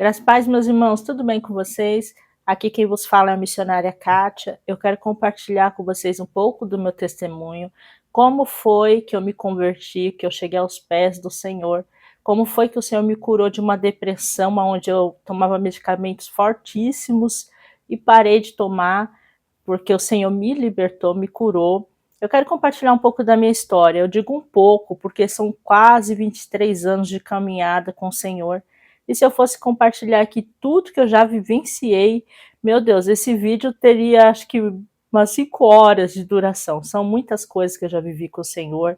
Graças a paz, meus irmãos, tudo bem com vocês? Aqui quem vos fala é a missionária Kátia. Eu quero compartilhar com vocês um pouco do meu testemunho, como foi que eu me converti, que eu cheguei aos pés do Senhor, como foi que o Senhor me curou de uma depressão onde eu tomava medicamentos fortíssimos e parei de tomar, porque o Senhor me libertou, me curou. Eu quero compartilhar um pouco da minha história. Eu digo um pouco, porque são quase 23 anos de caminhada com o Senhor. E se eu fosse compartilhar aqui tudo que eu já vivenciei, meu Deus, esse vídeo teria acho que umas 5 horas de duração. São muitas coisas que eu já vivi com o Senhor.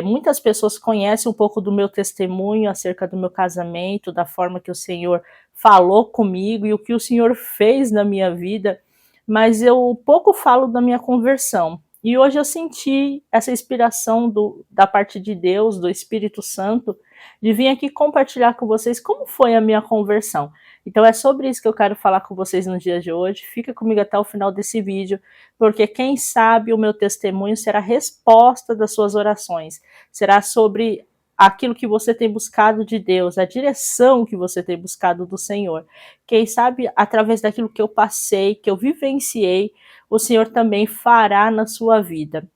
Muitas pessoas conhecem um pouco do meu testemunho acerca do meu casamento, da forma que o Senhor falou comigo e o que o Senhor fez na minha vida, mas eu pouco falo da minha conversão. E hoje eu senti essa inspiração da parte de Deus, do Espírito Santo, de vir aqui compartilhar com vocês como foi a minha conversão. Então é sobre isso que eu quero falar com vocês no dia de hoje. Fica comigo até o final desse vídeo, porque quem sabe o meu testemunho será a resposta das suas orações. Será sobre aquilo que você tem buscado de Deus, a direção que você tem buscado do Senhor. Quem sabe através daquilo que eu passei, que eu vivenciei, o Senhor também fará na sua vida.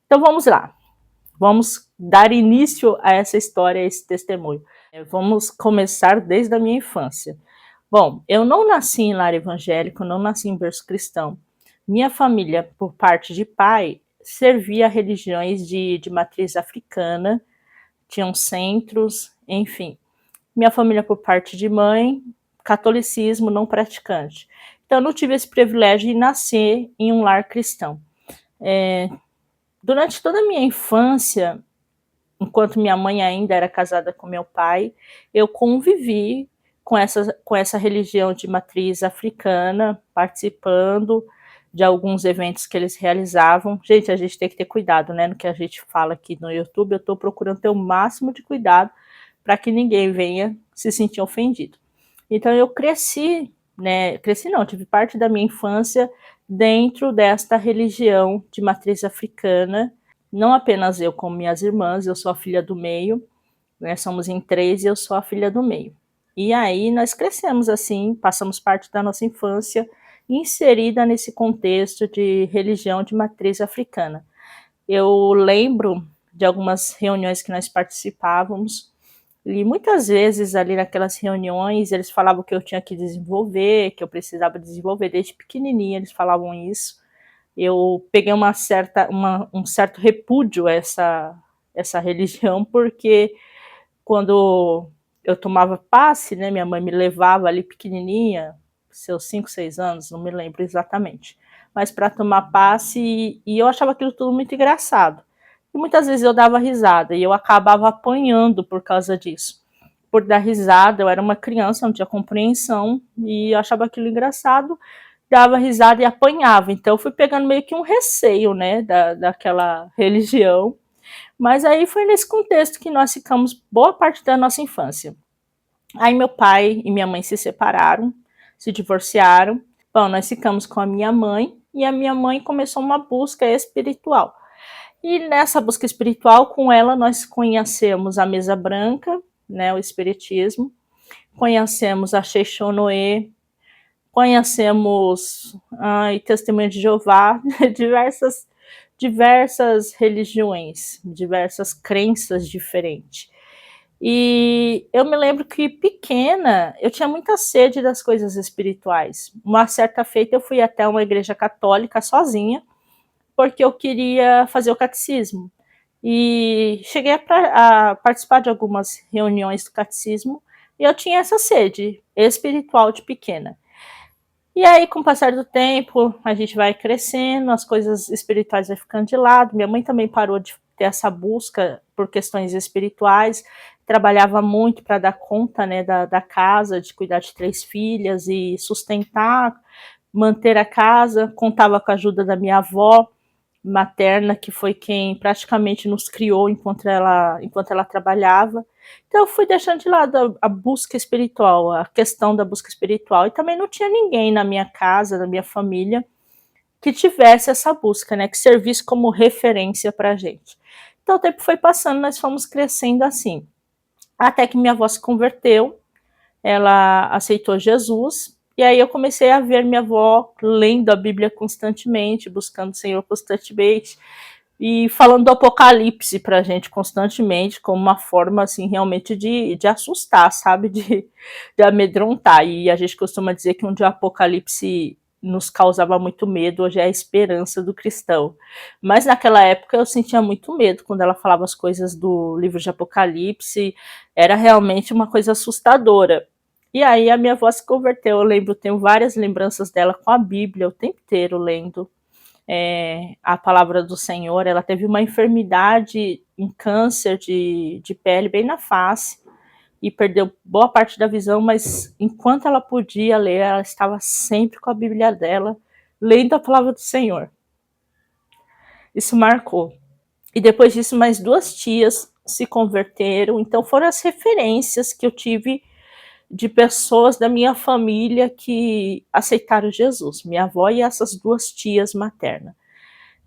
Então vamos lá. Vamos dar início a essa história, a esse testemunho. Vamos começar desde a minha infância. Bom, eu não nasci em lar evangélico, não nasci em berço cristão. Minha família, por parte de pai, servia a religiões de matriz africana, tinham centros, enfim. Minha família, por parte de mãe, catolicismo não praticante. Então, eu não tive esse privilégio de nascer em um lar cristão. Durante toda a minha infância, enquanto minha mãe ainda era casada com meu pai, eu convivi com essa religião de matriz africana, participando de alguns eventos que eles realizavam. Gente, a gente tem que ter cuidado, né, no que a gente fala aqui no YouTube. Eu estou procurando ter o máximo de cuidado para que ninguém venha se sentir ofendido. Então eu cresci, né, cresci não, tive parte da minha infância dentro desta religião de matriz africana. Não apenas eu, como minhas irmãs, eu sou a filha do meio, né, somos em 3 e eu sou a filha do meio. E aí nós crescemos assim, passamos parte da nossa infância inserida nesse contexto de religião de matriz africana. Eu lembro de algumas reuniões que nós participávamos, e muitas vezes ali naquelas reuniões eles falavam que eu tinha que desenvolver, que eu precisava desenvolver, desde pequenininha eles falavam isso. Eu peguei um certo repúdio a essa religião, porque quando eu tomava passe, né, minha mãe me levava ali pequenininha, seus 5, 6 anos, não me lembro exatamente, mas para tomar passe, e eu achava aquilo tudo muito engraçado. E muitas vezes eu dava risada e eu acabava apanhando por causa disso. Por dar risada, eu era uma criança, não tinha compreensão e eu achava aquilo engraçado, dava risada e apanhava. Então eu fui pegando meio que um receio, né, daquela religião. Mas aí foi nesse contexto que nós ficamos boa parte da nossa infância. Aí meu pai e minha mãe se separaram, se divorciaram. Bom, nós ficamos com a minha mãe e a minha mãe começou uma busca espiritual. E nessa busca espiritual, com ela, nós conhecemos a mesa branca, né, o espiritismo, conhecemos a Sheixonoe, conhecemos Testemunha de Jeová, diversas religiões, diversas crenças diferentes. E eu me lembro que pequena eu tinha muita sede das coisas espirituais. Uma certa feita eu fui até uma igreja católica sozinha, porque eu queria fazer o catecismo. E cheguei a participar de algumas reuniões do catecismo e eu tinha essa sede espiritual de pequena. E aí, com o passar do tempo, a gente vai crescendo, as coisas espirituais vai ficando de lado. Minha mãe também parou de ter essa busca por questões espirituais, trabalhava muito para dar conta, né, da casa, de cuidar de 3 filhas e sustentar, manter a casa, contava com a ajuda da minha avó materna, que foi quem praticamente nos criou enquanto ela trabalhava. Então eu fui deixando de lado a busca espiritual, a questão da busca espiritual, e também não tinha ninguém na minha casa, na minha família, que tivesse essa busca, né, que servisse como referência para a gente. Então o tempo foi passando, nós fomos crescendo assim, até que minha avó se converteu, ela aceitou Jesus, e aí eu comecei a ver minha avó lendo a Bíblia constantemente, buscando o Senhor constantemente, e falando do Apocalipse pra gente constantemente, como uma forma, assim, realmente de assustar, sabe, de amedrontar. E a gente costuma dizer que onde o Apocalipse nos causava muito medo, hoje é a esperança do cristão. Mas naquela época eu sentia muito medo quando ela falava as coisas do livro de Apocalipse, era realmente uma coisa assustadora. E aí a minha avó se converteu, eu lembro, tenho várias lembranças dela com a Bíblia o tempo inteiro lendo a palavra do Senhor. Ela teve uma enfermidade, um câncer de pele bem na face, e perdeu boa parte da visão, mas enquanto ela podia ler, ela estava sempre com a Bíblia dela, lendo a palavra do Senhor. Isso marcou. E depois disso, mais 2 tias se converteram, então foram as referências que eu tive de pessoas da minha família que aceitaram Jesus, minha avó e essas 2 tias maternas.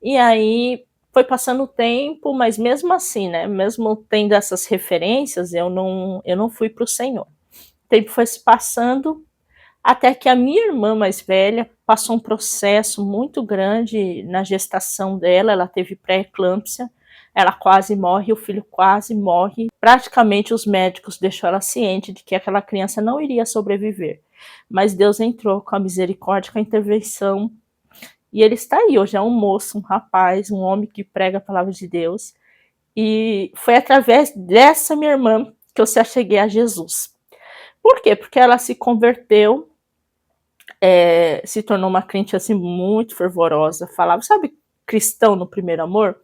E aí foi passando o tempo, mas mesmo assim, né, mesmo tendo essas referências, eu não fui para o Senhor. O tempo foi se passando, até que a minha irmã mais velha passou um processo muito grande na gestação dela, ela teve pré-eclâmpsia, ela quase morre, o filho quase morre. Praticamente os médicos deixaram ela ciente de que aquela criança não iria sobreviver. Mas Deus entrou com a misericórdia, com a intervenção, e ele está aí, hoje é um moço, um rapaz, um homem que prega a palavra de Deus. E foi através dessa minha irmã que eu se acheguei a Jesus. Por quê? Porque ela se converteu, se tornou uma crente assim muito fervorosa, falava, sabe, cristão no primeiro amor?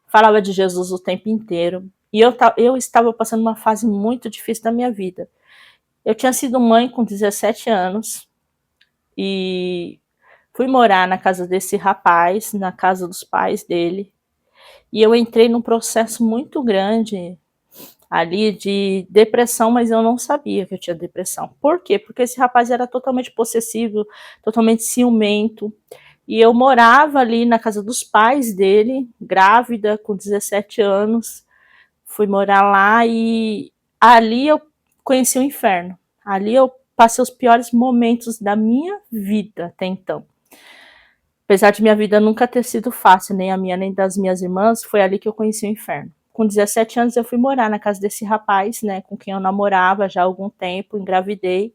Falava de Jesus o tempo inteiro. E eu estava passando uma fase muito difícil da minha vida. Eu tinha sido mãe com 17 anos e fui morar na casa desse rapaz, na casa dos pais dele. E eu entrei num processo muito grande ali de depressão, mas eu não sabia que eu tinha depressão. Por quê? Porque esse rapaz era totalmente possessivo, totalmente ciumento. E eu morava ali na casa dos pais dele, grávida, com 17 anos. Fui morar lá e ali eu conheci o inferno. Ali eu passei os piores momentos da minha vida até então. Apesar de minha vida nunca ter sido fácil, nem a minha nem das minhas irmãs, foi ali que eu conheci o inferno. Com 17 anos eu fui morar na casa desse rapaz, né, com quem eu namorava já há algum tempo, engravidei,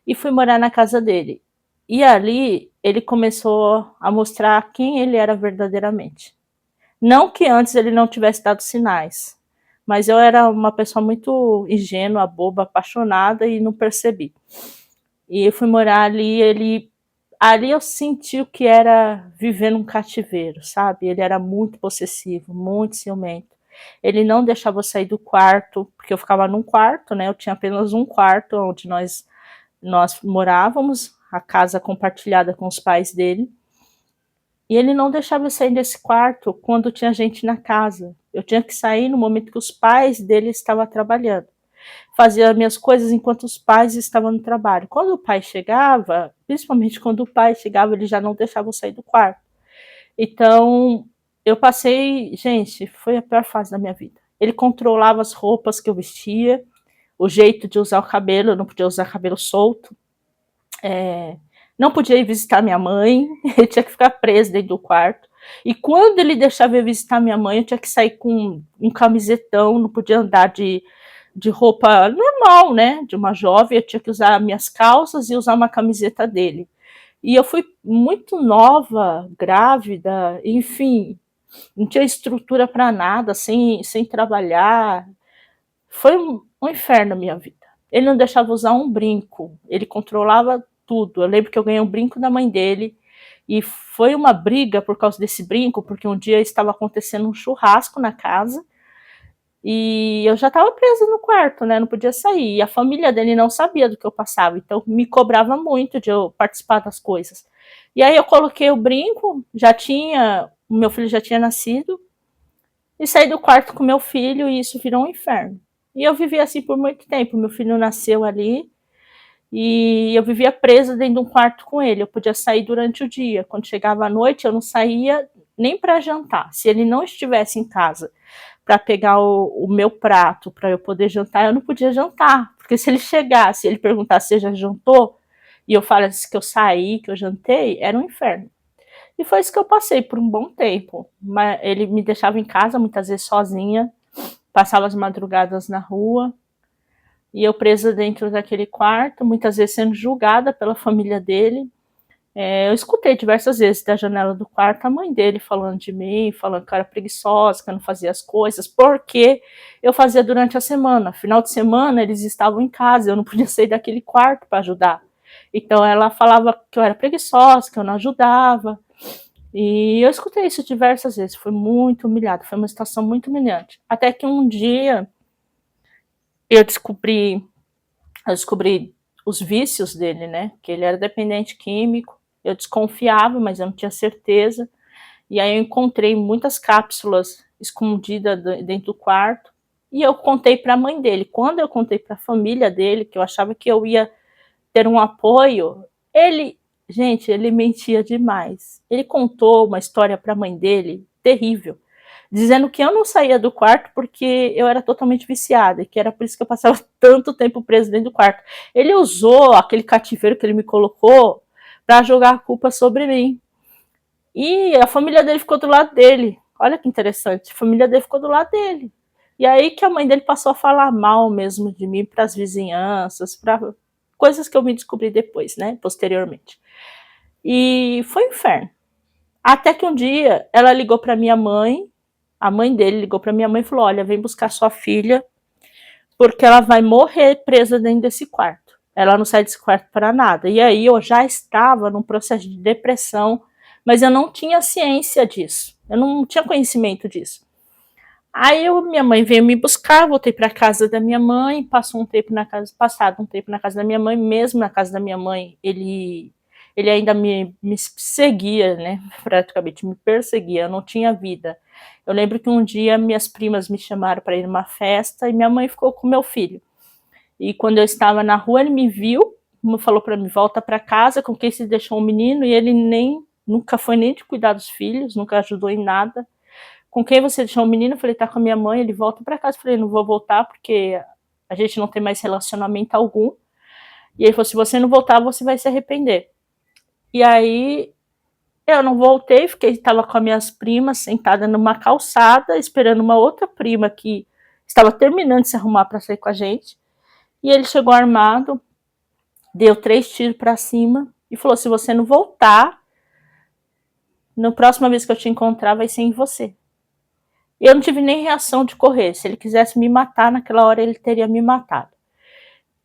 e fui morar na casa dele. E ali ele começou a mostrar quem ele era verdadeiramente. Não que antes ele não tivesse dado sinais, mas eu era uma pessoa muito ingênua, boba, apaixonada e não percebi. E eu fui morar ali, ali eu senti o que era viver num cativeiro, sabe? Ele era muito possessivo, muito ciumento. Ele não deixava eu sair do quarto, porque eu ficava num quarto, né? Eu tinha apenas um quarto onde nós morávamos, a casa compartilhada com os pais dele. E ele não deixava eu sair desse quarto quando tinha gente na casa. Eu tinha que sair no momento que os pais dele estavam trabalhando. Fazia as minhas coisas enquanto os pais estavam no trabalho. Quando o pai chegava, principalmente quando o pai chegava, ele já não deixava eu sair do quarto. Então, eu passei, gente, foi a pior fase da minha vida. Ele controlava as roupas que eu vestia, o jeito de usar o cabelo, eu não podia usar cabelo solto. Não podia ir visitar minha mãe, ele tinha que ficar preso dentro do quarto. E quando ele deixava eu visitar minha mãe, eu tinha que sair com um camisetão, não podia andar de roupa normal, né, de uma jovem, eu tinha que usar minhas calças e usar uma camiseta dele. E eu fui muito nova, grávida, enfim, não tinha estrutura para nada, sem trabalhar. Foi um inferno a minha vida. Ele não deixava usar um brinco, ele controlava tudo. Eu lembro que eu ganhei um brinco da mãe dele, e foi uma briga por causa desse brinco, porque um dia estava acontecendo um churrasco na casa, e eu já estava presa no quarto, né, não podia sair. E a família dele não sabia do que eu passava, então me cobrava muito de eu participar das coisas. E aí eu coloquei o brinco, o meu filho já tinha nascido, e saí do quarto com meu filho, e isso virou um inferno. E eu vivi assim por muito tempo. Meu filho nasceu ali, e eu vivia presa dentro de um quarto com ele. Eu podia sair durante o dia. Quando chegava à noite, eu não saía nem para jantar. Se ele não estivesse em casa para pegar o meu prato, para eu poder jantar, eu não podia jantar, porque se ele chegasse, ele perguntasse se já jantou, e eu falasse que eu saí, que eu jantei, era um inferno. E foi isso que eu passei por um bom tempo. Mas ele me deixava em casa, muitas vezes sozinha, passava as madrugadas na rua, e eu presa dentro daquele quarto, muitas vezes sendo julgada pela família dele. Eu escutei diversas vezes da janela do quarto a mãe dele falando de mim, falando que eu era preguiçosa, que eu não fazia as coisas, porque eu fazia durante a semana. Final de semana eles estavam em casa, eu não podia sair daquele quarto para ajudar. Então ela falava que eu era preguiçosa, que eu não ajudava. E eu escutei isso diversas vezes, foi muito humilhado, foi uma situação muito humilhante. Até que um dia eu descobri os vícios dele, né? Que ele era dependente químico. Eu desconfiava, mas eu não tinha certeza. E aí eu encontrei muitas cápsulas escondidas dentro do quarto. E eu contei para a mãe dele. Quando eu contei para a família dele, que eu achava que eu ia ter um apoio, ele mentia demais. Ele contou uma história para a mãe dele terrível, dizendo que eu não saía do quarto porque eu era totalmente viciada e que era por isso que eu passava tanto tempo preso dentro do quarto. Ele usou aquele cativeiro que ele me colocou para jogar a culpa sobre mim. E a família dele ficou do lado dele. Olha que interessante, a família dele ficou do lado dele. E aí que a mãe dele passou a falar mal mesmo de mim para as vizinhanças, para coisas que eu me descobri depois, né, posteriormente. E foi um inferno. Até que um dia ela ligou para minha mãe, a mãe dele ligou para minha mãe e falou: olha, vem buscar sua filha, porque ela vai morrer presa dentro desse quarto. Ela não sai desse quarto para nada. E aí eu já estava num processo de depressão, mas eu não tinha ciência disso. Eu não tinha conhecimento disso. Aí minha mãe veio me buscar, voltei para casa da minha mãe, passado um tempo na casa da minha mãe, mesmo na casa da minha mãe, ele ainda me seguia, né? Praticamente me perseguia, eu não tinha vida. Eu lembro que um dia minhas primas me chamaram para ir numa festa e minha mãe ficou com meu filho. E quando eu estava na rua, ele me viu, falou para mim: volta para casa, com quem se deixou um menino, e ele nunca foi nem de cuidar dos filhos, nunca ajudou em nada. Com quem você deixou o menino? Eu falei: tá com a minha mãe. Ele volta para casa. Eu falei: não vou voltar porque a gente não tem mais relacionamento algum. E ele falou: se você não voltar, você vai se arrepender. E aí eu não voltei, estava com as minhas primas sentada numa calçada, esperando uma outra prima que estava terminando de se arrumar para sair com a gente. E ele chegou armado, deu 3 tiros para cima e falou: se você não voltar, na próxima vez que eu te encontrar vai ser em você. E eu não tive nem reação de correr. Se ele quisesse me matar naquela hora, ele teria me matado.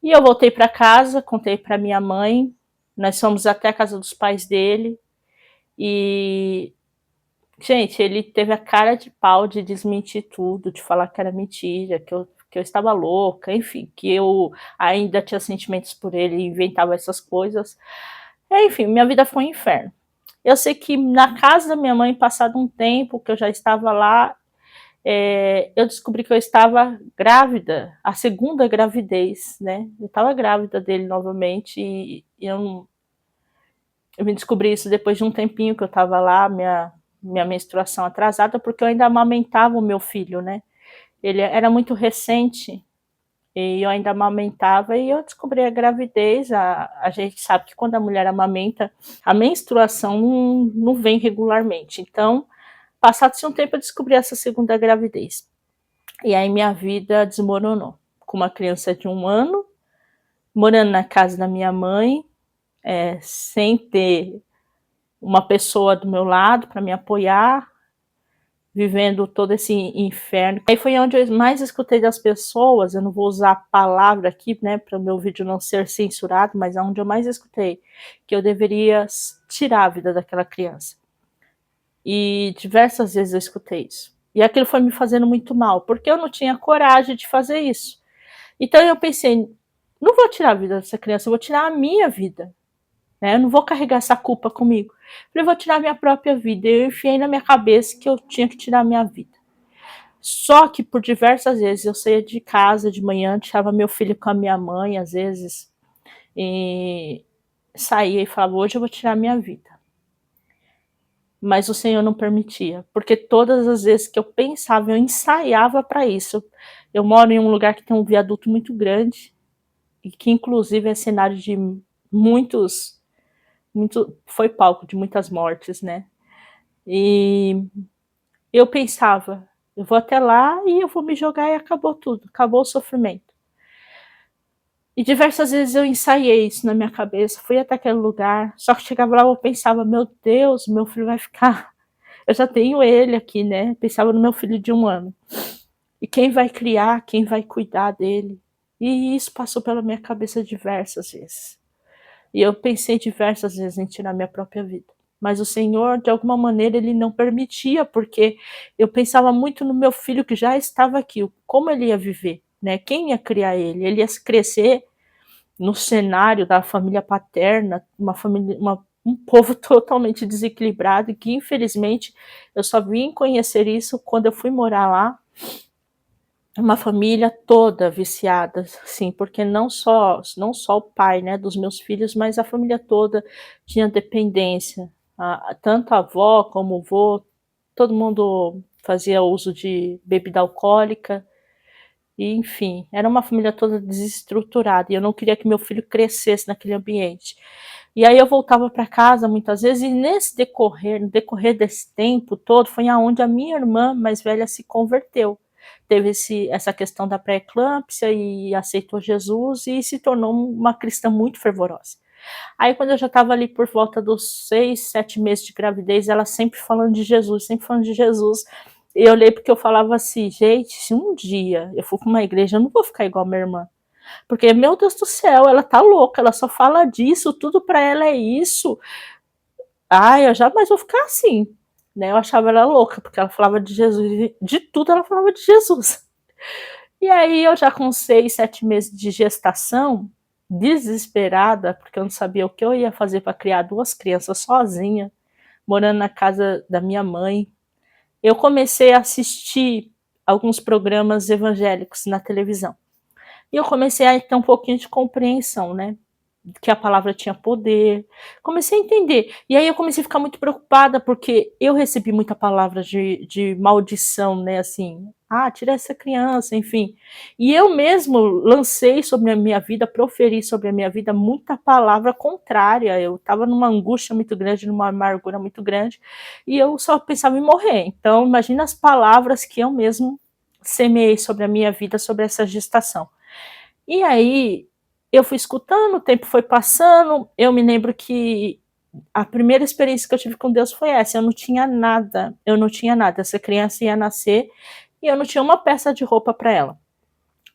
E eu voltei para casa, contei para minha mãe. Nós fomos até a casa dos pais dele. E, gente, ele teve a cara de pau de desmentir tudo, de falar que era mentira, que eu estava louca, enfim, que eu ainda tinha sentimentos por ele e inventava essas coisas. Enfim, minha vida foi um inferno. Eu sei que na casa da minha mãe, passado um tempo que eu já estava lá, eu descobri que eu estava grávida, a segunda gravidez, né? Eu estava grávida dele novamente e eu me descobri isso depois de um tempinho que eu estava lá, minha menstruação atrasada, porque eu ainda amamentava o meu filho, né? Ele era muito recente e eu ainda amamentava e eu descobri a gravidez. A gente sabe que quando a mulher amamenta, a menstruação não vem regularmente. Então, passado-se um tempo, eu descobri essa segunda gravidez. E aí minha vida desmoronou. Com uma criança de 1 ano, morando na casa da minha mãe, sem ter uma pessoa do meu lado para me apoiar, vivendo todo esse inferno. Aí foi onde eu mais escutei das pessoas, eu não vou usar a palavra aqui, né, para o meu vídeo não ser censurado, mas é onde eu mais escutei, que eu deveria tirar a vida daquela criança. E diversas vezes eu escutei isso. E aquilo foi me fazendo muito mal, porque eu não tinha coragem de fazer isso. Então eu pensei: não vou tirar a vida dessa criança, eu vou tirar a minha vida. Né? Eu não vou carregar essa culpa comigo. Eu vou tirar a minha própria vida. Eu enfiei na minha cabeça que eu tinha que tirar a minha vida. Só que por diversas vezes eu saía de casa de manhã, deixava meu filho com a minha mãe, às vezes, e saía e falava: hoje eu vou tirar a minha vida. Mas o Senhor não permitia, porque todas as vezes que eu pensava, eu ensaiava para isso. Eu moro em um lugar que tem um viaduto muito grande, e que inclusive é cenário de muitos, foi palco de muitas mortes, né? E eu pensava, eu vou até lá e eu vou me jogar e acabou tudo, acabou o sofrimento. E diversas vezes eu ensaiei isso na minha cabeça, fui até aquele lugar, só que chegava lá eu pensava, meu Deus, meu filho vai ficar, eu já tenho ele aqui, né? Pensava no meu filho de 1 ano. E quem vai criar, quem vai cuidar dele? E isso passou pela minha cabeça diversas vezes. E eu pensei diversas vezes em tirar minha própria vida. Mas o Senhor, de alguma maneira, ele não permitia, porque eu pensava muito no meu filho que já estava aqui, como ele ia viver, né? Quem ia criar ele? Ele ia crescer no cenário da família paterna, um povo totalmente desequilibrado, e que infelizmente eu só vim conhecer isso quando eu fui morar lá. Uma família toda viciada, sim, porque não só o pai, né, dos meus filhos, mas a família toda tinha dependência, tanto a avó como o vô, todo mundo fazia uso de bebida alcoólica, e enfim, era uma família toda desestruturada, e eu não queria que meu filho crescesse naquele ambiente. E aí eu voltava para casa muitas vezes, e no decorrer desse tempo todo, foi aonde a minha irmã mais velha se converteu. Teve essa questão da pré-eclâmpsia e aceitou Jesus e se tornou uma cristã muito fervorosa. Aí quando eu já estava ali por volta dos 6, 7 meses de gravidez, ela sempre falando de Jesus, sempre falando de Jesus. E eu lembro que eu falava assim, gente, se um dia eu for para uma igreja, eu não vou ficar igual a minha irmã. Porque, meu Deus do céu, ela tá louca, ela só fala disso, tudo para ela é isso. Ah, eu jamais vou ficar assim. Né? Eu achava ela louca, porque ela falava de Jesus, de tudo ela falava de Jesus. E aí eu já com 6, 7 meses de gestação, desesperada, porque eu não sabia o que eu ia fazer para criar 2 crianças sozinha, morando na casa da minha mãe, eu comecei a assistir alguns programas evangélicos na televisão. E eu comecei a ter um pouquinho de compreensão, né? Que a palavra tinha poder. Comecei a entender. E aí eu comecei a ficar muito preocupada, porque eu recebi muita palavra de maldição, né? Assim, tira essa criança, enfim. E eu mesmo lancei sobre a minha vida, proferi sobre a minha vida muita palavra contrária. Eu estava numa angústia muito grande, numa amargura muito grande, e eu só pensava em morrer. Então, imagina as palavras que eu mesmo semeei sobre a minha vida, sobre essa gestação. E aí, eu fui escutando, o tempo foi passando, eu me lembro que a primeira experiência que eu tive com Deus foi essa, eu não tinha nada, essa criança ia nascer e eu não tinha uma peça de roupa para ela.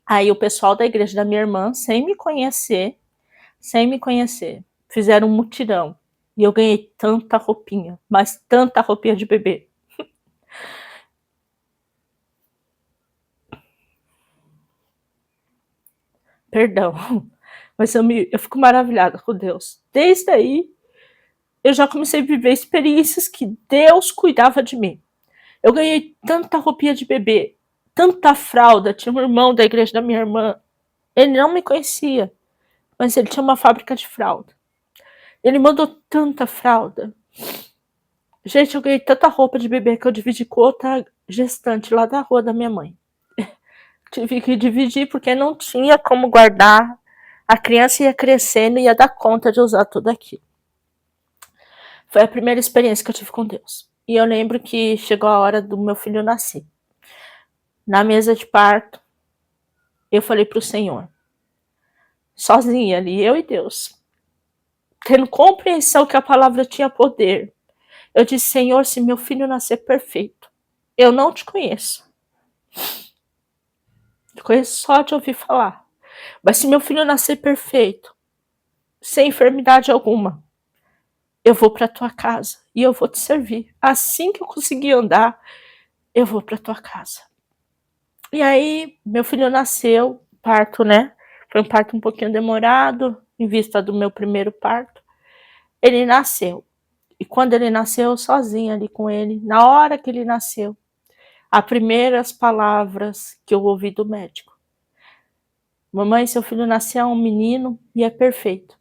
Aí o pessoal da igreja da minha irmã, sem me conhecer, fizeram um mutirão, e eu ganhei tanta roupinha, mas tanta roupinha de bebê. Perdão, mas eu fico maravilhada com Deus. Desde aí, eu já comecei a viver experiências que Deus cuidava de mim. Eu ganhei tanta roupinha de bebê, tanta fralda. Tinha um irmão da igreja da minha irmã, ele não me conhecia, mas ele tinha uma fábrica de fralda. Ele mandou tanta fralda. Gente, eu ganhei tanta roupa de bebê que eu dividi com outra gestante lá da rua da minha mãe. Tive que dividir porque não tinha como guardar. A criança ia crescendo e ia dar conta de usar tudo aquilo. Foi a primeira experiência que eu tive com Deus. E eu lembro que chegou a hora do meu filho nascer. Na mesa de parto, eu falei para o Senhor, sozinha ali, eu e Deus, tendo compreensão que a palavra tinha poder. Eu disse, Senhor, se meu filho nascer perfeito, eu não te conheço. Te conheço só de ouvir falar. Mas se meu filho nascer perfeito, sem enfermidade alguma, eu vou para tua casa e eu vou te servir. Assim que eu conseguir andar, eu vou para tua casa. E aí, meu filho nasceu, parto, né? Foi um parto um pouquinho demorado, em vista do meu primeiro parto. Ele nasceu. E quando ele nasceu, sozinha ali com ele, na hora que ele nasceu, as primeiras palavras que eu ouvi do médico: mamãe, seu filho nasceu um menino e é perfeito.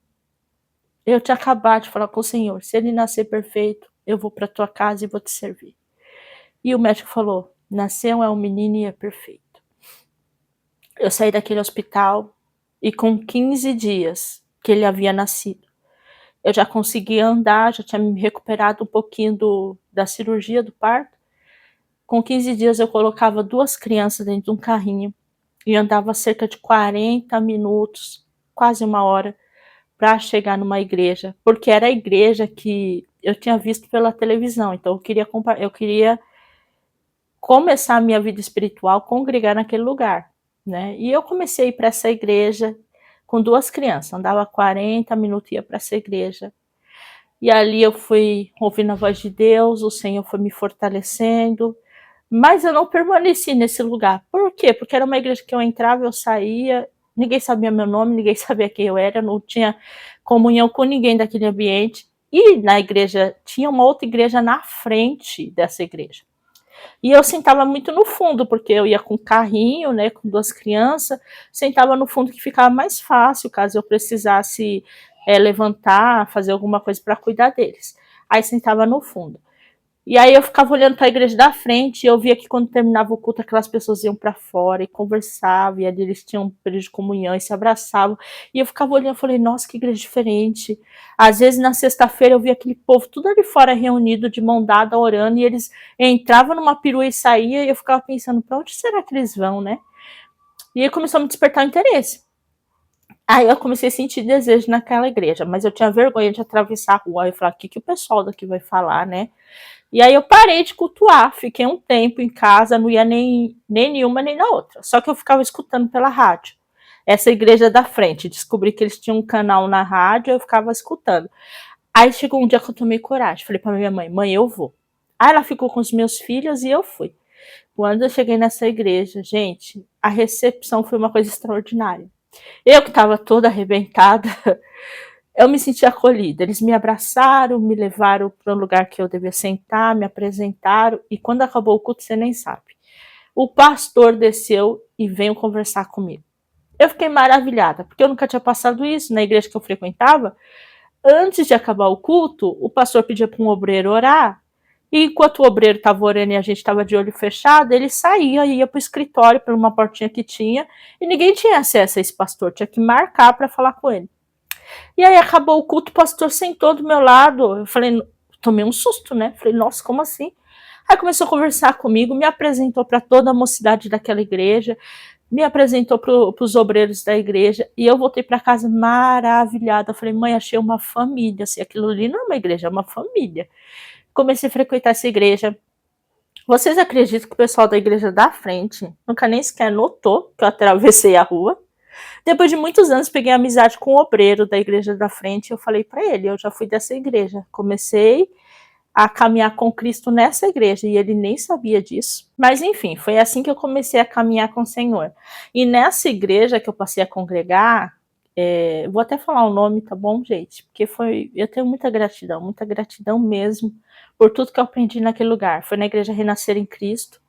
Eu tinha acabado de falar com o Senhor, se ele nascer perfeito, eu vou para tua casa e vou te servir. E o médico falou, nasceu é um menino e é perfeito. Eu saí daquele hospital, e com 15 dias que ele havia nascido, eu já conseguia andar, já tinha me recuperado um pouquinho da cirurgia do parto. Com 15 dias eu colocava 2 crianças dentro de um carrinho e andava cerca de 40 minutos, quase 1 hora, para chegar numa igreja, porque era a igreja que eu tinha visto pela televisão, então eu queria começar a minha vida espiritual, congregar naquele lugar, né. E eu comecei a ir para essa igreja com 2 crianças, andava 40 minutos e ia para essa igreja. E ali eu fui ouvindo a voz de Deus, o Senhor foi me fortalecendo, mas eu não permaneci nesse lugar. Por quê? Porque era uma igreja que eu entrava, eu saía, ninguém sabia meu nome, ninguém sabia quem eu era, não tinha comunhão com ninguém daquele ambiente. E na igreja, tinha uma outra igreja na frente dessa igreja. E eu sentava muito no fundo, porque eu ia com carrinho, né, com 2 crianças, sentava no fundo que ficava mais fácil, caso eu precisasse, levantar, fazer alguma coisa para cuidar deles. Aí sentava no fundo. E aí eu ficava olhando para a igreja da frente e eu via que quando terminava o culto aquelas pessoas iam para fora e conversavam, e ali eles tinham um período de comunhão e se abraçavam. E eu ficava olhando, eu falei, nossa, que igreja diferente. Às vezes na sexta-feira eu via aquele povo tudo ali fora reunido, de mão dada, orando, e eles entravam numa perua e saíam, e eu ficava pensando, para onde será que eles vão, né? E aí começou a me despertar o interesse. Aí eu comecei a sentir desejo naquela igreja, mas eu tinha vergonha de atravessar a rua. Aí eu falei, o que, que o pessoal daqui vai falar, né? E aí eu parei de cultuar, fiquei um tempo em casa, não ia nem nenhuma nem na outra. Só que eu ficava escutando pela rádio. Essa igreja da frente, descobri que eles tinham um canal na rádio, eu ficava escutando. Aí chegou um dia que eu tomei coragem, falei para minha mãe, mãe, eu vou. Aí ela ficou com os meus filhos e eu fui. Quando eu cheguei nessa igreja, gente, a recepção foi uma coisa extraordinária. Eu que estava toda arrebentada, eu me senti acolhida. Eles me abraçaram, me levaram para um lugar que eu devia sentar, me apresentaram, e quando acabou o culto, você nem sabe. O pastor desceu e veio conversar comigo. Eu fiquei maravilhada, porque eu nunca tinha passado isso na igreja que eu frequentava. Antes de acabar o culto, o pastor pedia para um obreiro orar, e enquanto o obreiro estava orando e a gente estava de olho fechado, ele saía e ia para o escritório, por uma portinha que tinha, e ninguém tinha acesso a esse pastor, tinha que marcar para falar com ele. E aí acabou o culto, o pastor sentou do meu lado. Eu falei, tomei um susto, né? Falei, nossa, como assim? Aí começou a conversar comigo, me apresentou para toda a mocidade daquela igreja, me apresentou para os obreiros da igreja, e eu voltei para casa maravilhada. Eu falei, mãe, achei uma família, assim, aquilo ali não é uma igreja, é uma família. Comecei a frequentar essa igreja. Vocês acreditam que o pessoal da igreja da frente nunca nem sequer notou que eu atravessei a rua? Depois de muitos anos, peguei amizade com o obreiro da igreja da frente e eu falei para ele, eu já fui dessa igreja. Comecei a caminhar com Cristo nessa igreja e ele nem sabia disso. Mas enfim, foi assim que eu comecei a caminhar com o Senhor. E nessa igreja que eu passei a congregar, vou até falar o nome, tá bom, gente? Porque eu tenho muita gratidão mesmo por tudo que eu aprendi naquele lugar. Foi na igreja Renascer em Cristo.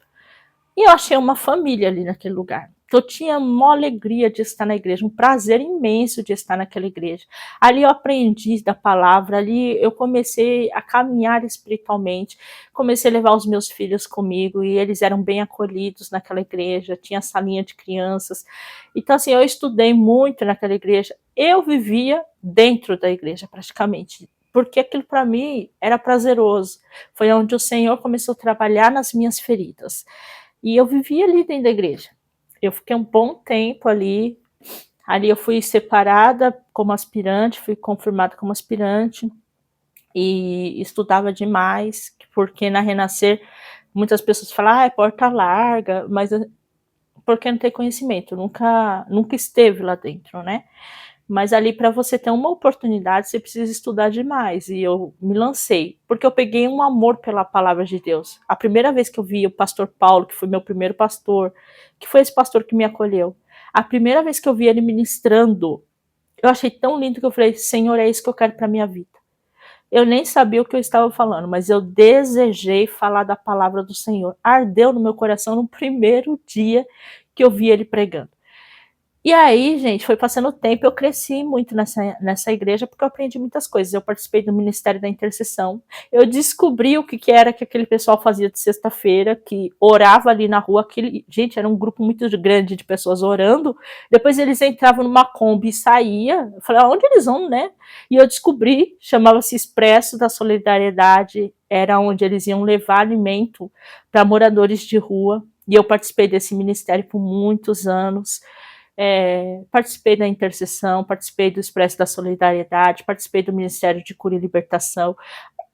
E eu achei uma família ali naquele lugar. Eu tinha uma alegria de estar na igreja, um prazer imenso de estar naquela igreja. Ali eu aprendi da palavra, ali eu comecei a caminhar espiritualmente, comecei a levar os meus filhos comigo e eles eram bem acolhidos naquela igreja, tinha salinha de crianças. Então assim, eu estudei muito naquela igreja, eu vivia dentro da igreja praticamente, porque aquilo para mim era prazeroso. Foi onde o Senhor começou a trabalhar nas minhas feridas. E eu vivia ali dentro da igreja. Eu fiquei um bom tempo ali. Ali eu fui separada como aspirante, fui confirmada como aspirante e estudava demais, porque na Renascer muitas pessoas falam, é porta larga, mas porque não tem conhecimento, nunca esteve lá dentro, né? Mas ali para você ter uma oportunidade, você precisa estudar demais. E eu me lancei, porque eu peguei um amor pela palavra de Deus. A primeira vez que eu vi o pastor Paulo, que foi meu primeiro pastor, que foi esse pastor que me acolheu, a primeira vez que eu vi ele ministrando, eu achei tão lindo que eu falei, Senhor, é isso que eu quero para minha vida. Eu nem sabia o que eu estava falando, mas eu desejei falar da palavra do Senhor. Ardeu no meu coração no primeiro dia que eu vi ele pregando. E aí, gente, foi passando o tempo, eu cresci muito nessa igreja, porque eu aprendi muitas coisas. Eu participei do Ministério da Intercessão, eu descobri o que, que era que aquele pessoal fazia de sexta-feira, que orava ali na rua. Gente, era um grupo muito grande de pessoas orando. Depois eles entravam numa Kombi e saía. Eu falei, aonde eles vão, né? E eu descobri, chamava-se Expresso da Solidariedade, era onde eles iam levar alimento para moradores de rua. E eu participei desse ministério por muitos anos. Participei da Intercessão, participei do Expresso da Solidariedade, participei do Ministério de Cura e Libertação.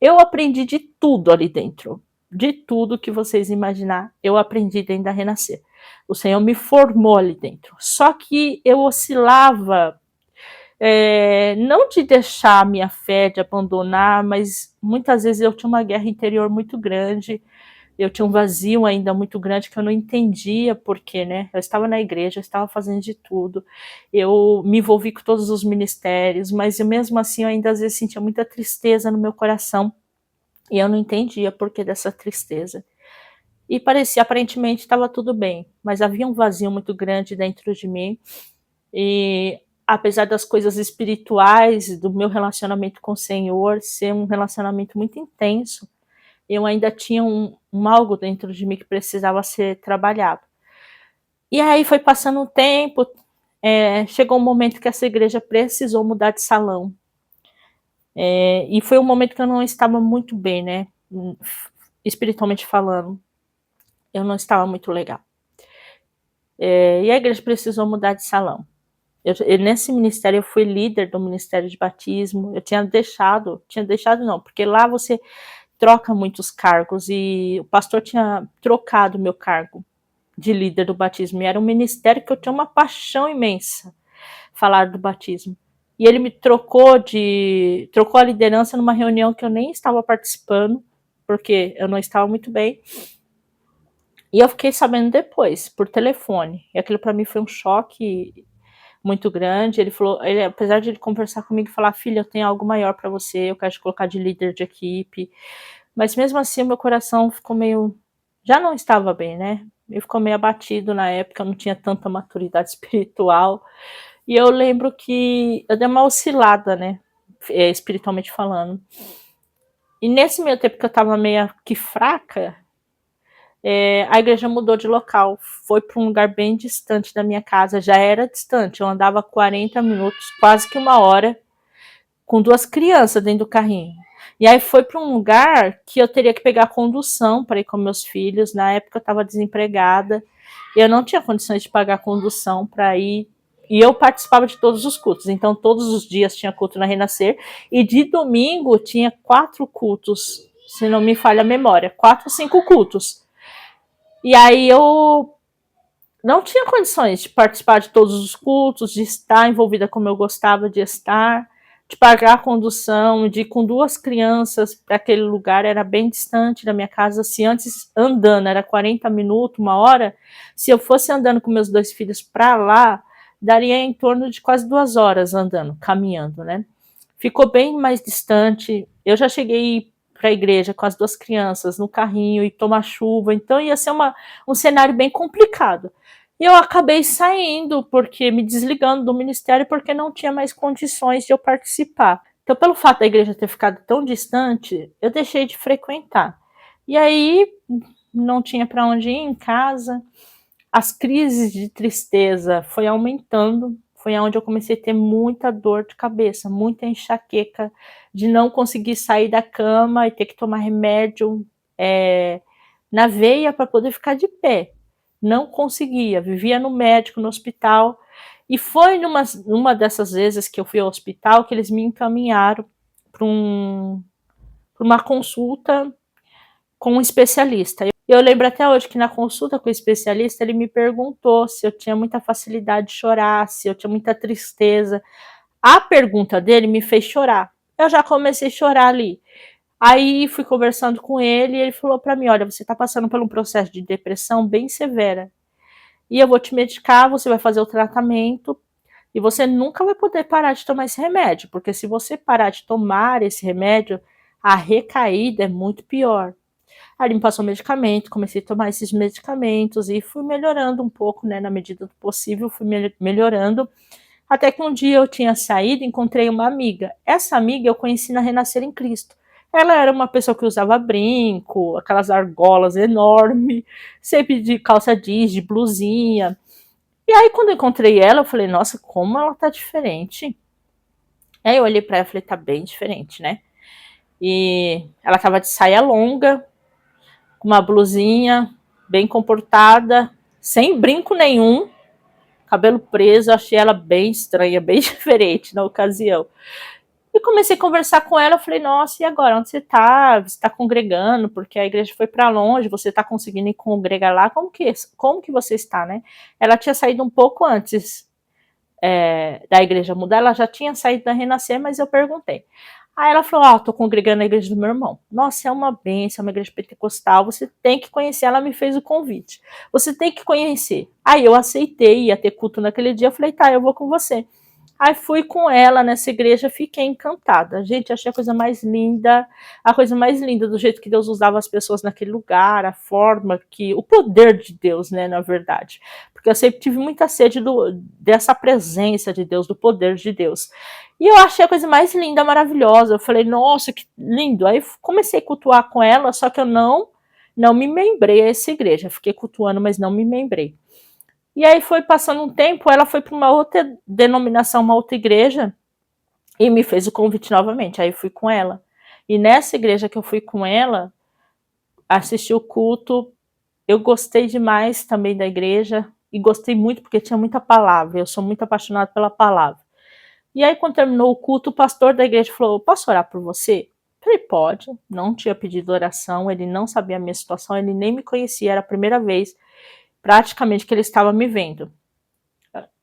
Eu aprendi de tudo ali dentro, de tudo que vocês imaginar, eu aprendi dentro da Renascer. O Senhor me formou ali dentro. Só que eu oscilava, não de deixar a minha fé, de abandonar, mas muitas vezes eu tinha uma guerra interior muito grande. Eu tinha um vazio ainda muito grande que eu não entendia porquê, né? Eu estava na igreja, eu estava fazendo de tudo, eu me envolvi com todos os ministérios, mas eu, mesmo assim, eu ainda às vezes sentia muita tristeza no meu coração, e eu não entendia porquê dessa tristeza. E parecia, aparentemente, estava tudo bem, mas havia um vazio muito grande dentro de mim, e apesar das coisas espirituais, do meu relacionamento com o Senhor ser um relacionamento muito intenso, eu ainda tinha algo dentro de mim que precisava ser trabalhado. E aí foi passando o tempo, chegou um momento que essa igreja precisou mudar de salão. E foi um momento que eu não estava muito bem, né? Espiritualmente falando, eu não estava muito legal. E a igreja precisou mudar de salão. Nesse ministério eu fui líder do ministério de batismo. Eu tinha deixado não, porque lá você troca muitos cargos, e o pastor tinha trocado o meu cargo de líder do batismo, e era um ministério que eu tinha uma paixão imensa, falar do batismo. E ele me trocou a liderança numa reunião que eu nem estava participando, porque eu não estava muito bem. E eu fiquei sabendo depois, por telefone. E aquilo para mim foi um choque muito grande. Ele falou, apesar de ele conversar comigo e falar, filha, eu tenho algo maior para você, eu quero te colocar de líder de equipe. Mas mesmo assim o meu coração ficou meio, já não estava bem, né? Ele ficou meio abatido na época, eu não tinha tanta maturidade espiritual. E eu lembro que eu dei uma oscilada, né? Espiritualmente falando. E nesse meio tempo que eu estava meio que fraca, a igreja mudou de local, foi para um lugar bem distante da minha casa, já era distante, eu andava 40 minutos, quase que uma hora, com 2 crianças dentro do carrinho. E aí foi para um lugar que eu teria que pegar a condução para ir com meus filhos. Na época eu estava desempregada, e eu não tinha condições de pagar a condução para ir. E eu participava de todos os cultos, então todos os dias tinha culto na Renascer, e de domingo tinha 4 cultos, se não me falha a memória, 4 ou 5 cultos. E aí eu não tinha condições de participar de todos os cultos, de estar envolvida como eu gostava de estar, de pagar a condução, de ir com 2 crianças para aquele lugar, era bem distante da minha casa. Se antes andando era 40 minutos, 1 hora, se eu fosse andando com meus 2 filhos para lá, daria em torno de quase 2 horas andando, caminhando, né? Ficou bem mais distante. Eu já cheguei para a igreja com as 2 crianças no carrinho e tomar chuva, então ia ser um cenário bem complicado. E eu acabei saindo, porque me desligando do ministério, porque não tinha mais condições de eu participar. Então, pelo fato da igreja ter ficado tão distante, eu deixei de frequentar. E aí não tinha para onde ir em casa, as crises de tristeza foi aumentando, foi onde eu comecei a ter muita dor de cabeça, muita enxaqueca, de não conseguir sair da cama e ter que tomar remédio na veia para poder ficar de pé. Não conseguia, vivia no médico, no hospital, e foi numa dessas vezes que eu fui ao hospital que eles me encaminharam para uma consulta com um especialista. Eu lembro até hoje que na consulta com o especialista ele me perguntou se eu tinha muita facilidade de chorar, se eu tinha muita tristeza. A pergunta dele me fez chorar. Eu já comecei a chorar ali. Aí fui conversando com ele e ele falou para mim, olha, você está passando por um processo de depressão bem severa. E eu vou te medicar, você vai fazer o tratamento e você nunca vai poder parar de tomar esse remédio, porque se você parar de tomar esse remédio, a recaída é muito pior. Aí ele me passou medicamento, comecei a tomar esses medicamentos e fui melhorando um pouco, né, na medida do possível, fui melhorando, até que um dia eu tinha saído e encontrei uma amiga. Essa amiga eu conheci na Renascer em Cristo. Ela era uma pessoa que usava brinco, aquelas argolas enormes, sempre de calça jeans, de blusinha. E aí quando eu encontrei ela, eu falei, nossa, como ela tá diferente. Aí eu olhei pra ela e falei, tá bem diferente, né? E ela tava de saia longa, com uma blusinha bem comportada, sem brinco nenhum, cabelo preso, achei ela bem estranha, bem diferente na ocasião. E comecei a conversar com ela, eu falei, nossa, e agora, onde você tá? Você tá congregando, porque a igreja foi para longe, você tá conseguindo ir congregar lá, como que você está, né? Ela tinha saído um pouco antes da igreja mudar, ela já tinha saído da Renascer, mas eu perguntei. Aí ela falou, tô congregando na igreja do meu irmão. Nossa, é uma bênção, é uma igreja pentecostal, você tem que conhecer. Ela me fez o convite. Você tem que conhecer. Aí eu aceitei, ia ter culto naquele dia, eu falei, tá, eu vou com você. Aí fui com ela nessa igreja, fiquei encantada. Gente, achei a coisa mais linda do jeito que Deus usava as pessoas naquele lugar, a forma que, o poder de Deus, né, na verdade. Porque eu sempre tive muita sede dessa presença de Deus, do poder de Deus. E eu achei a coisa mais linda, maravilhosa. Eu falei, nossa, que lindo. Aí comecei a cultuar com ela, só que eu não me membrei a essa igreja. Fiquei cultuando, mas não me membrei. E aí foi passando um tempo, ela foi para uma outra denominação, uma outra igreja, e me fez o convite novamente. Aí eu fui com ela. E nessa igreja que eu fui com ela, assisti o culto, eu gostei demais também da igreja, e gostei muito porque tinha muita palavra, eu sou muito apaixonada pela palavra. E aí quando terminou o culto, o pastor da igreja falou, posso orar por você? Eu falei, pode, não tinha pedido oração, ele não sabia a minha situação, ele nem me conhecia, era a primeira vez praticamente que ele estava me vendo.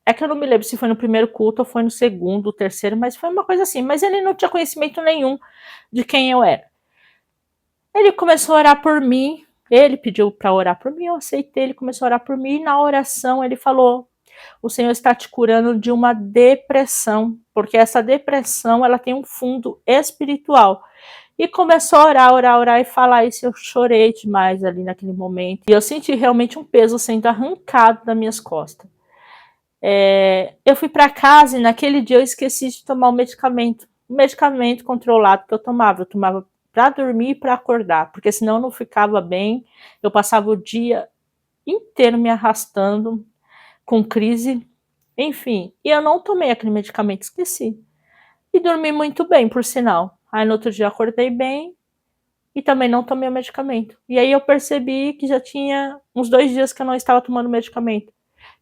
É que eu não me lembro se foi no primeiro culto ou foi no segundo, terceiro, mas foi uma coisa assim. Mas ele não tinha conhecimento nenhum de quem eu era. Ele começou a orar por mim, ele pediu para orar por mim, eu aceitei, ele começou a orar por mim, e na oração ele falou, o Senhor está te curando de uma depressão, porque essa depressão ela tem um fundo espiritual. E começou a orar, orar, orar e falar isso, eu chorei demais ali naquele momento. E eu senti realmente um peso sendo arrancado das minhas costas. Eu fui para casa e naquele dia eu esqueci de tomar um medicamento controlado que eu tomava para dormir e para acordar, porque senão eu não ficava bem, eu passava o dia inteiro me arrastando, com crise, enfim, e eu não tomei aquele medicamento, esqueci. E dormi muito bem, por sinal. Aí no outro dia eu acordei bem e também não tomei o medicamento. E aí eu percebi que já tinha uns 2 dias que eu não estava tomando medicamento.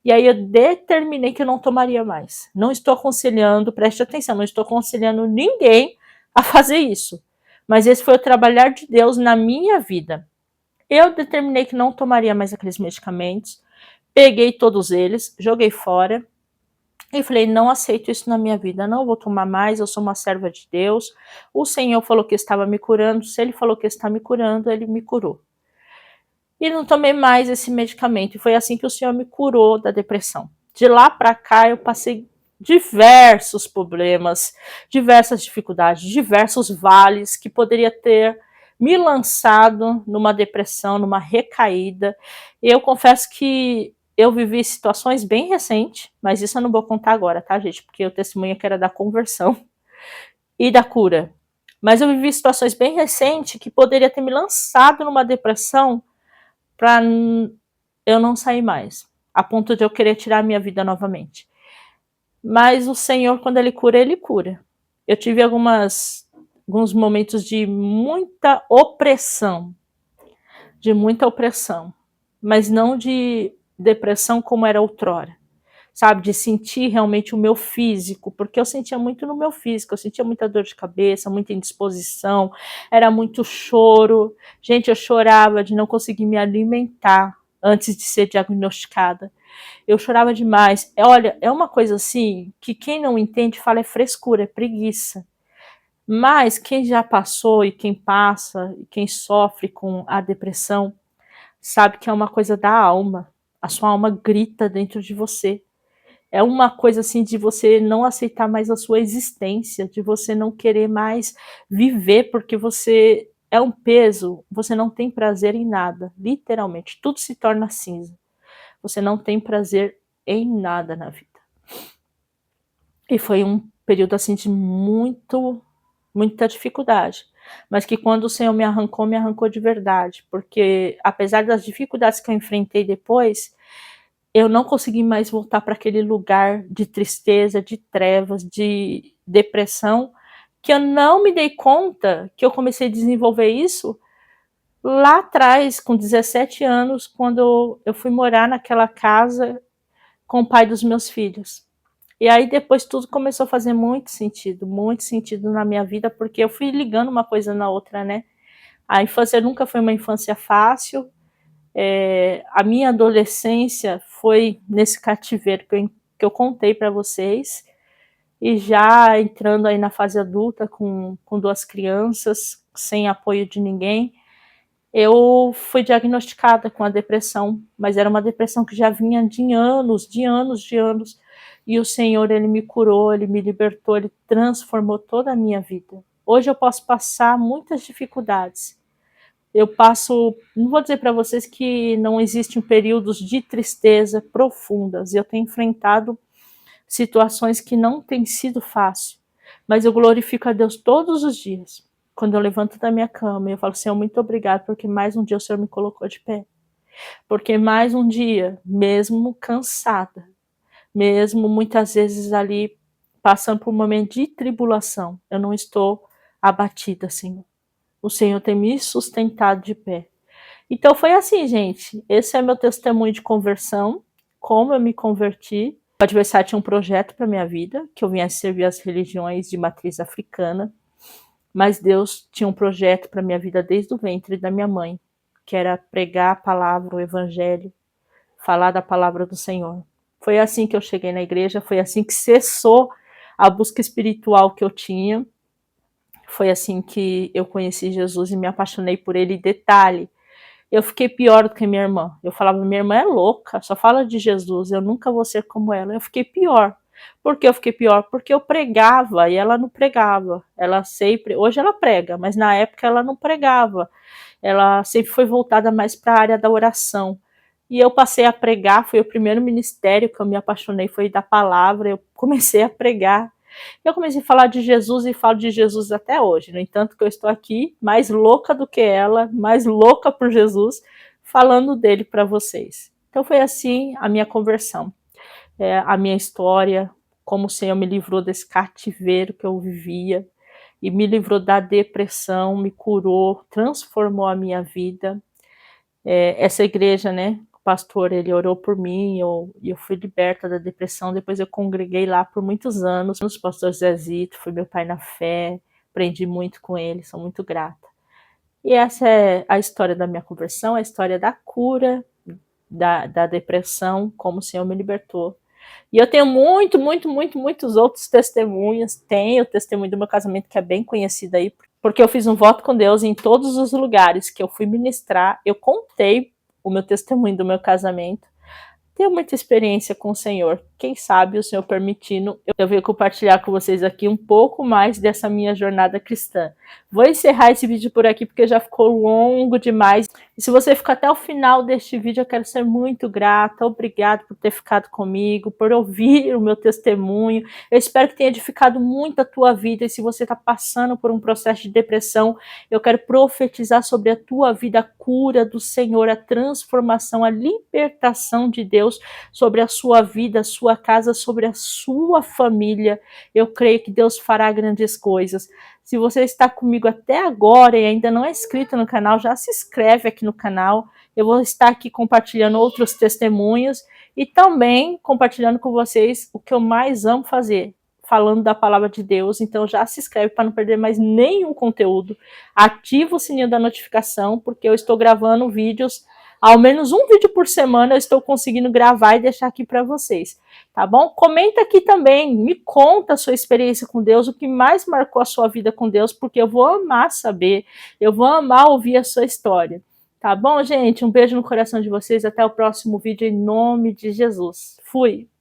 E aí eu determinei que eu não tomaria mais. Não estou aconselhando, preste atenção, não estou aconselhando ninguém a fazer isso. Mas esse foi o trabalhar de Deus na minha vida. Eu determinei que não tomaria mais aqueles medicamentos, peguei todos eles, joguei fora e falei, não aceito isso na minha vida, não vou tomar mais, eu sou uma serva de Deus, o Senhor falou que estava me curando, se Ele falou que está me curando, Ele me curou. E não tomei mais esse medicamento. E foi assim que o Senhor me curou da depressão. De lá para cá eu passei diversos problemas, diversas dificuldades, diversos vales que poderia ter me lançado numa depressão, numa recaída. E eu confesso que eu vivi situações bem recentes, mas isso eu não vou contar agora, tá, gente? Porque o testemunho aqui era da conversão e da cura. Mas eu vivi situações bem recentes que poderia ter me lançado numa depressão para eu não sair mais, a ponto de eu querer tirar a minha vida novamente. Mas o Senhor, quando Ele cura, Ele cura. Eu tive alguns momentos de muita opressão, mas não de depressão como era outrora, sabe, de sentir realmente o meu físico, porque eu sentia muito no meu físico, eu sentia muita dor de cabeça, muita indisposição, era muito choro. Gente, eu chorava de não conseguir me alimentar antes de ser diagnosticada. Eu chorava demais. Olha, é uma coisa assim que quem não entende fala é frescura, é preguiça. Mas quem já passou e quem passa, e quem sofre com a depressão, sabe que é uma coisa da alma. A sua alma grita dentro de você. É uma coisa assim de você não aceitar mais a sua existência, de você não querer mais viver, porque você é um peso, você não tem prazer em nada, literalmente, tudo se torna cinza. Você não tem prazer em nada na vida. E foi um período, assim, de muita dificuldade, mas que quando o Senhor me arrancou de verdade, porque apesar das dificuldades que eu enfrentei depois, eu não consegui mais voltar para aquele lugar de tristeza, de trevas, de depressão, que eu não me dei conta que eu comecei a desenvolver isso lá atrás, com 17 anos, quando eu fui morar naquela casa com o pai dos meus filhos. E aí depois tudo começou a fazer muito sentido na minha vida, porque eu fui ligando uma coisa na outra, né. A infância nunca foi uma infância fácil, a minha adolescência foi nesse cativeiro que eu contei para vocês, e já entrando aí na fase adulta com 2 crianças, sem apoio de ninguém, eu fui diagnosticada com a depressão, mas era uma depressão que já vinha de anos, e o Senhor, ele me curou, ele me libertou, ele transformou toda a minha vida. Hoje eu posso passar muitas dificuldades. Eu passo, não vou dizer para vocês que não existem períodos de tristeza profundas, eu tenho enfrentado situações que não têm sido fácil, mas eu glorifico a Deus todos os dias. Quando eu levanto da minha cama, eu falo: Senhor, muito obrigado, porque mais um dia o Senhor me colocou de pé. Porque mais um dia, mesmo cansada, mesmo muitas vezes ali passando por um momento de tribulação, eu não estou abatida, Senhor. O Senhor tem me sustentado de pé. Então foi assim, gente. Esse é meu testemunho de conversão, como eu me converti. O adversário tinha um projeto para minha vida, que eu vinha servir as religiões de matriz africana, mas Deus tinha um projeto para minha vida desde o ventre da minha mãe, que era pregar a palavra, o evangelho, falar da palavra do Senhor. Foi assim que eu cheguei na igreja, foi assim que cessou a busca espiritual que eu tinha, foi assim que eu conheci Jesus e me apaixonei por ele. Detalhe, eu fiquei pior do que minha irmã. Eu falava: minha irmã é louca, só fala de Jesus, eu nunca vou ser como ela. Eu fiquei pior. Por que eu fiquei pior? Porque eu pregava e ela não pregava. Ela sempre, hoje ela prega, mas na época ela não pregava. Ela sempre foi voltada mais para a área da oração. E eu passei a pregar, foi o primeiro ministério que eu me apaixonei, foi da palavra, eu comecei a pregar. Eu comecei a falar de Jesus e falo de Jesus até hoje. No entanto, que eu estou aqui mais louca do que ela, mais louca por Jesus, falando dele para vocês. Então foi assim a minha conversão, a minha história, como o Senhor me livrou desse cativeiro que eu vivia, e me livrou da depressão, me curou, transformou a minha vida. Essa igreja, né, o pastor, ele orou por mim, eu fui liberta da depressão, depois eu congreguei lá por muitos anos, o pastor Zezito foi meu pai na fé, aprendi muito com ele, sou muito grata. E essa é a história da minha conversão, a história da cura, da depressão, como o Senhor me libertou. E eu tenho muitos outros testemunhos. Tenho o testemunho do meu casamento, que é bem conhecido aí, porque eu fiz um voto com Deus em todos os lugares que eu fui ministrar. Eu contei o meu testemunho do meu casamento. Tenho muita experiência com o Senhor. Quem sabe, o Senhor permitindo, eu venho compartilhar com vocês aqui um pouco mais dessa minha jornada cristã. Vou encerrar esse vídeo por aqui, porque já ficou longo demais. E se você ficou até o final deste vídeo, eu quero ser muito grata. Obrigado por ter ficado comigo, por ouvir o meu testemunho. Eu espero que tenha edificado muito a tua vida. E se você está passando por um processo de depressão, eu quero profetizar sobre a tua vida a cura do Senhor, a transformação, a libertação de Deus sobre a sua vida, a sua casa, sobre a sua família. Eu creio que Deus fará grandes coisas. Se você está comigo até agora e ainda não é inscrito no canal, já se inscreve aqui no canal. Eu vou estar aqui compartilhando outros testemunhos e também compartilhando com vocês o que eu mais amo fazer, falando da palavra de Deus. Então já se inscreve para não perder mais nenhum conteúdo. Ativa o sininho da notificação, porque eu estou gravando vídeos, ao menos um vídeo por semana eu estou conseguindo gravar e deixar aqui para vocês, tá bom? Comenta aqui também, me conta a sua experiência com Deus, o que mais marcou a sua vida com Deus, porque eu vou amar saber, eu vou amar ouvir a sua história. Tá bom, gente? Um beijo no coração de vocês, até o próximo vídeo em nome de Jesus. Fui!